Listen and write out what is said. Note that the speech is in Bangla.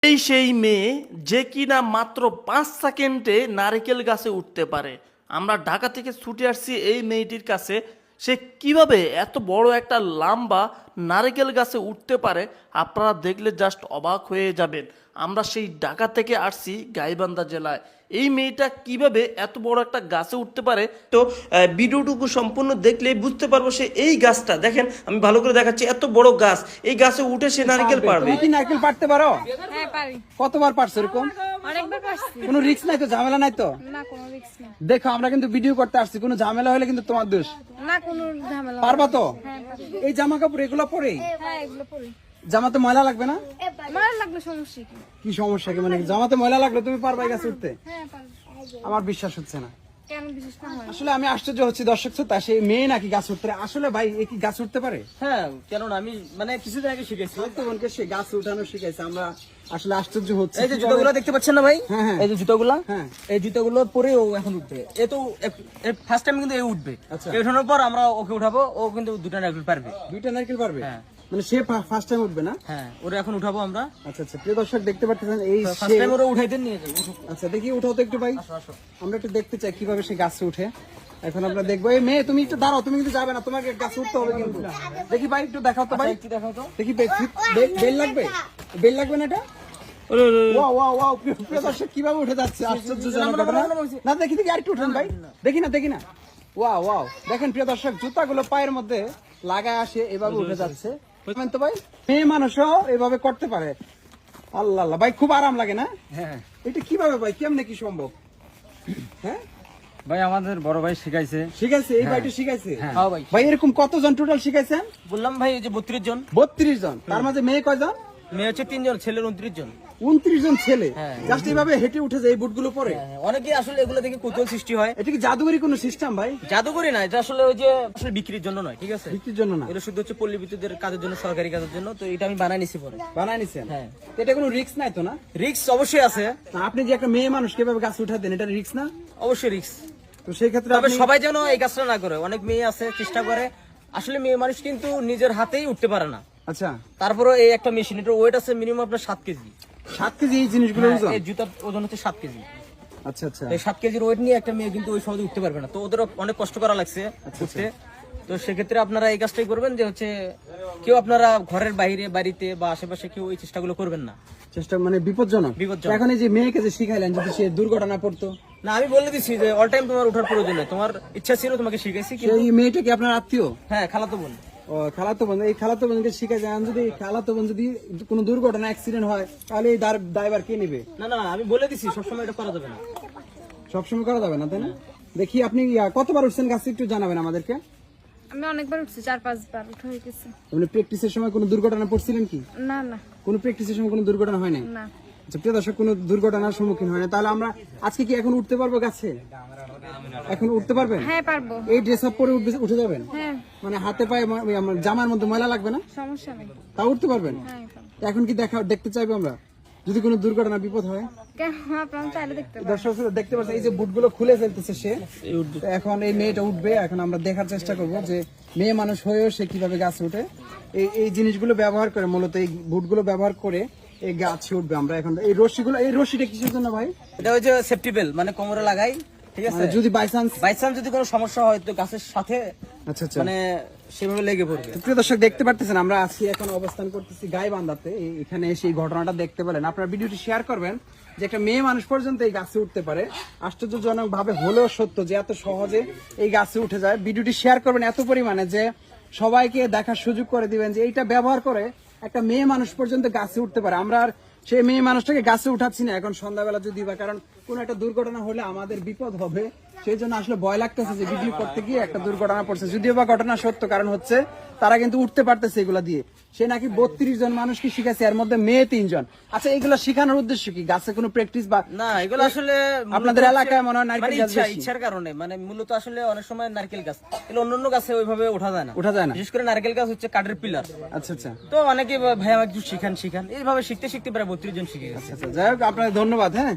এই সেই মেয়ে যে কিনা মাত্র 5 সেকেন্ডে নারকেল গাছে উঠতে পারে। আমরা ঢাকা থেকে ছুটে আসছি এই মেয়েটির কাছে, সে কিভাবে এত বড় একটা লম্বা নারকেল গাছে উঠতে পারে আপনারা দেখলে জাস্ট অবাক হয়ে যাবেন। আমরা সেই ঢাকা থেকে আসছি গাইবান্ধা জেলায়। এই মেয়েটা কিভাবে এত বড় একটা গাছে উঠতে পারে, তো ভিডিওটুকু সম্পূর্ণ দেখলে বুঝতে পারবো। সে এই গাছটা দেখেন, আমি ভালো করে দেখাচ্ছি, এত বড় গাছ, এই গাছে উঠে সে নারকেল পারবে। তুমি কি নারকেল পারতে পারো? হ্যাঁ পারি। কতবার পারছো এরকম? অনেকবার পারছি। কোনো রিস্ক নাই তো, ঝামেলা নাই তো? না কোনো রিস্ক নেই। দেখো আমরা কিন্তু ভিডিও করতে আসছি, কোনো ঝামেলা হলে কিন্তু তোমার দোষ। না কোনো ঝামেলা। পারবা তো? হ্যাঁ পারি। এই জামা কাপড় এগুলো পরেই হ্যাঁ এগুলো পরি। জামাতে ময়লা লাগবে না? মার লাগলে সমস্যা কি? কি সমস্যা কি, মানে জামাতে ময়লা লাগলে তুমি পারবা এই গাছে উঠতে? হ্যাঁ পারি। আমার বিশ্বাস হচ্ছে না। কেন বিশেষ না হয়? আসলে আমি আশ্চর্য হচ্ছি দর্শক শ্রোতা, সেই মেয়ে নাকি গাছ উঠতে পারে। আসলে ভাই এ কি গাছ উঠতে পারে? হ্যাঁ, কেননা আমি মানে কিছুদিন আগে শিখেছি। তো বোনকে সে গাছ উঠানো শিখাইছে, আমরা আসলে আশ্চর্য হচ্ছে। এই যে জুতোগুলো দেখতে পাচ্ছেন না ভাই? হ্যাঁ, হ্যাঁ। এই যে জুতোগুলো, হ্যাঁ। এই জুতোগুলো পরে ও এখন উঠবে। এ তো ফার্স্ট টাইম কিন্তু এ উঠবে। আচ্ছা। এ উঠানোর পর আমরা ওকে উঠাবো, ও কিন্তু দুটো নারকেল পারবে। দুইটা নারকেল পারবে? হ্যাঁ। মানে সে ফার্স্ট টাইম উঠবে না? হ্যাঁ, ওরা এখন উঠাবো আমরা। আচ্ছা আচ্ছা, প্রিয় দর্শক দেখতে পাচ্ছেন এই ফার্স্ট সে। টাইম ওরা উঠাইতে নিয়ে যাবো। আচ্ছা দেখি, উঠাও তো একটু ভাই, আমরা একটু দেখতে চাই কিভাবে সে গাছে উঠে। এখন আমরা দেখবো। এই মেয়ে তুমি একটু দাঁড়াও, তুমি কিন্তু যাবে না, তোমাকে গাছে উঠতে হবে কিন্তু। দেখি ভাই একটু দেখাও তো ভাই, একটু দেখাও তো। দেখি বেল লাগবে, বেল লাগবে না এটা? ওয়াও ওয়াও ওয়াও, প্রিয় দর্শক কিভাবে উঠে যাচ্ছে, আশ্চর্যজনক ঘটনা। না দেখি দেখি আরেকটু উঠুন ভাই, দেখি না। ওয়াও ওয়াও, দেখেন প্রিয় দর্শক জুতাগুলো পায়ের মধ্যে লাগায় আসে, এভাবে উঠে যাচ্ছে। বুঝলেন তো ভাই, মেয়ে মানুষও এভাবে করতে পারে। আল্লাহ আল্লাহ ভাই, খুব আরাম লাগে না? হ্যাঁ এটা কিভাবে ভাই, কেমনে কি সম্ভব? হ্যাঁ ভাই, আমাদের বড় ভাই শিখাইছে। শিখাইছে, এই ভাইটা শিখাইছে? হ্যাঁ ভাই। ভাই এরকম কতজন টোটাল শিখাইছেন? বললাম ভাই, এই যে 32 জন, 32 জন। তার মাঝে মেয়ে কয়জন? মেয়ে হচ্ছে 3 জন, ছেলের 29 জন। 29 জন ছেলে হ্যাঁ। জাস্ট এইভাবে হেঁটে উঠে যায় এই বুটগুলো পরে? হ্যাঁ, অনেকে আসলে এগুলো দেখে কৌতূহল সৃষ্টি হয়। এটা কি জাদুঘরি কোনো সিস্টেম ভাই? জাদুকরি না, এটা আসলে ওই যে আসলে বিক্রির জন্য নয়, ঠিক আছে? বিক্রির জন্য না, এটা শুধু হচ্ছে পল্লী বিদ্যুতের কাজের জন্য, সরকারি কাজের জন্য। তো এটা আমি বানাই নিছি পরে। বানায় নিছেন? হ্যাঁ। তো এটা কোনো রিস্ক নাই তো না? রিস্ক অবশ্যই আছে, না, আপনি যে একটা মেয়ে মানুষ কিভাবে গাছ উঠা দেন, এটা রিস্ক না? অবশ্যই রিস্ক। তো সেই ক্ষেত্রে তবে আপনি- সবাই যেন এই কাজটা না করে। অনেক মেয়ে আছে চেষ্টা করে, আসলে মেয়ে মানুষ কিন্তু নিজের হাতেই উঠতে পারে না। আচ্ছা, তারপরে এই একটা মেশিন, এটার ওয়েট আছে মিনিমাম আপনার 7 কেজি। 7 কেজি এই জিনিসগুলো ওজন? এই জুতার ওজন হচ্ছে 7 কেজি। আচ্ছা আচ্ছা, এই 7 কেজির ওয়েট নিয়ে একটা মেয়ে কিন্তু ওই সহজে উঠতে পারবে না। তো ওদের অনেক কষ্ট করা লাগছে উঠতে। তো সেক্ষেত্রে আপনারা এই কাজটাই করবেন, যে হচ্ছে কেউ আপনারা ঘরের বাইরে, বাড়িতে বা আশেপাশে কেউ এই চেষ্টাগুলো করবেন না। চেষ্টা মানে বিপজ্জনক। বিপজ্জনক। এখন এই যে মেয়েকে যে শিখাইলেন, যদি সে দুর্ঘটনা পড়তো? না, আমি বলে দিচ্ছি যে অল টাইম তোমার ওঠার প্রয়োজন নেই। তোমার ইচ্ছা ছিল, তোমাকে শিখাইছি। কিন্তু সেই মেয়েটা কি আপনার আত্মীয়? হ্যাঁ, খালাতো বোন। ও খালাতো বোন। এই খালাতো বোনকে শিখাই যায়, যদি এই খালাতো বোন যদি কোনো দুর্ঘটনা অ্যাক্সিডেন্ট হয়, তাহলে এই দায়ভার কে নেবে? না না, আমি বলে দিচ্ছি সবসময় এটা করা যাবে না। সবসময় করা যাবে না, তাই না? দেখি আপনি কতবার উঠছেন গাছে, একটু জানাবেন আমাদেরকে। আমি অনেকবার উঠছি, 4-5 বার উঠে হয়ে গেছে। আপনি প্র্যাকটিসের সময় কোনো দুর্ঘটনা পড়ছিলেন কি? না না কোনো প্র্যাকটিসের সময় কোনো দুর্ঘটনা হয় নাই? না। আচ্ছা, প্রিয় দর্শক, কোনো দুর্ঘটনার সম্মুখীন হয় না। তাহলে আমরা আজকে কি এখন উঠতে পারবো গাছে? এখন উঠতে পারবেন? হ্যাঁ পারবো। এই ড্রেস আপ পরে উঠে যাবেন? হ্যাঁ মানে হাতে পায়ে আমার জামার মধ্যে ময়লা লাগবে না? সমস্যা নেই। তা উঠতে পারবেন? হ্যাঁ পারবো। এখন কি দেখতে চাইবো আমরা, যদি কোনো দুর্ঘটনা বিপদ হয়? কেন আপনারা চাইলে দেখতে পারেন। দর্শক দেখতে পাচ্ছেন, এই যে বুটগুলো খুলে ফেলতেছে সে। তো এখন এই মেয়েটা উঠবে, এখন আমরা দেখার চেষ্টা করব যে মেয়ে মানুষ হয়েও সে কিভাবে গাছে উঠে। এই জিনিসগুলো ব্যবহার করে, মূলত এই বুটগুলো ব্যবহার করে এই গাছে উঠবে। আমরা এখন এই রশিটা কিসের জন্য ভাই? এটা হচ্ছে সেফটি বেল্ট, মানে কোমরে লাগাই, ঠিক আছে? মানে যদি বাই চান্স যদি কোনো সমস্যা হয় তো গাছের সাথে আচ্ছা আচ্ছা, মানে সেভাবে লেগে পড়বে। প্রিয় দর্শক দেখতে পারতেছেন, আমরা আছি এখন অবস্থান করতেছি গাইবান্ধাতে। এখানে এসে এই ঘটনাটা দেখতে পেলেন। আপনারা ভিডিওটি শেয়ার করবেন, যে একটা মেয়ে মানুষ পর্যন্ত এই গাছে উঠতে পারে। আশ্চর্যজনক ভাবে হলেও সত্য যে এত সহজে এই গাছে উঠে যায়। ভিডিওটি শেয়ার করবেন এত পরিমাণে যে সবাইকে দেখার সুযোগ করে দিবেন যে এইটা ব্যবহার করে একটা মেয়ে মানুষ পর্যন্ত গাছে উঠতে পারে। আমরা আর সেই মেয়ে মানুষটাকে গাছে উঠাচ্ছি না এখন সন্ধ্যাবেলা যদি বা, কারণ কোন একটা দুর্ঘটনা হলে আমাদের বিপদ হবে। সেই জন্য আসলে ভয় লাগতেছে যে ভিডিও করতে গিয়ে একটা দুর্ঘটনা পড়ছে। যদিও বা ঘটনা সত্য, কারণ হচ্ছে তারা কিন্তু উঠতে পারতেছে এগুলা দিয়ে। সে নাকি 32 জন মানুষকে শিখাচ্ছে, এর মধ্যে মেয়ে 3 জন। আচ্ছা, এগুলো শেখানোর উদ্দেশ্য কি? গাছে কোনো প্র্যাকটিস বা না, এগুলো আসলে আপনাদের এলাকায় মনে হয় নারকেল মানে গাছ বেশি? ইচ্ছার কারণে, মানে মূলত আসলে অনেক সময় নারকেল গাছ, এগুলো অন্যান্য গাছে ওইভাবে ওঠা যায় না। ওঠা যায় না? বিশেষ করে নারকেল গাছ হচ্ছে কাঠের পিলার। আচ্ছা আচ্ছা তো অনেকে ভাই আমাকে একটু শিখান, এইভাবে শিখতে শিখতে প্রায় 32 জন শিখে গেছে। আচ্ছা, যাই হোক আপনাদের ধন্যবাদ। হ্যাঁ।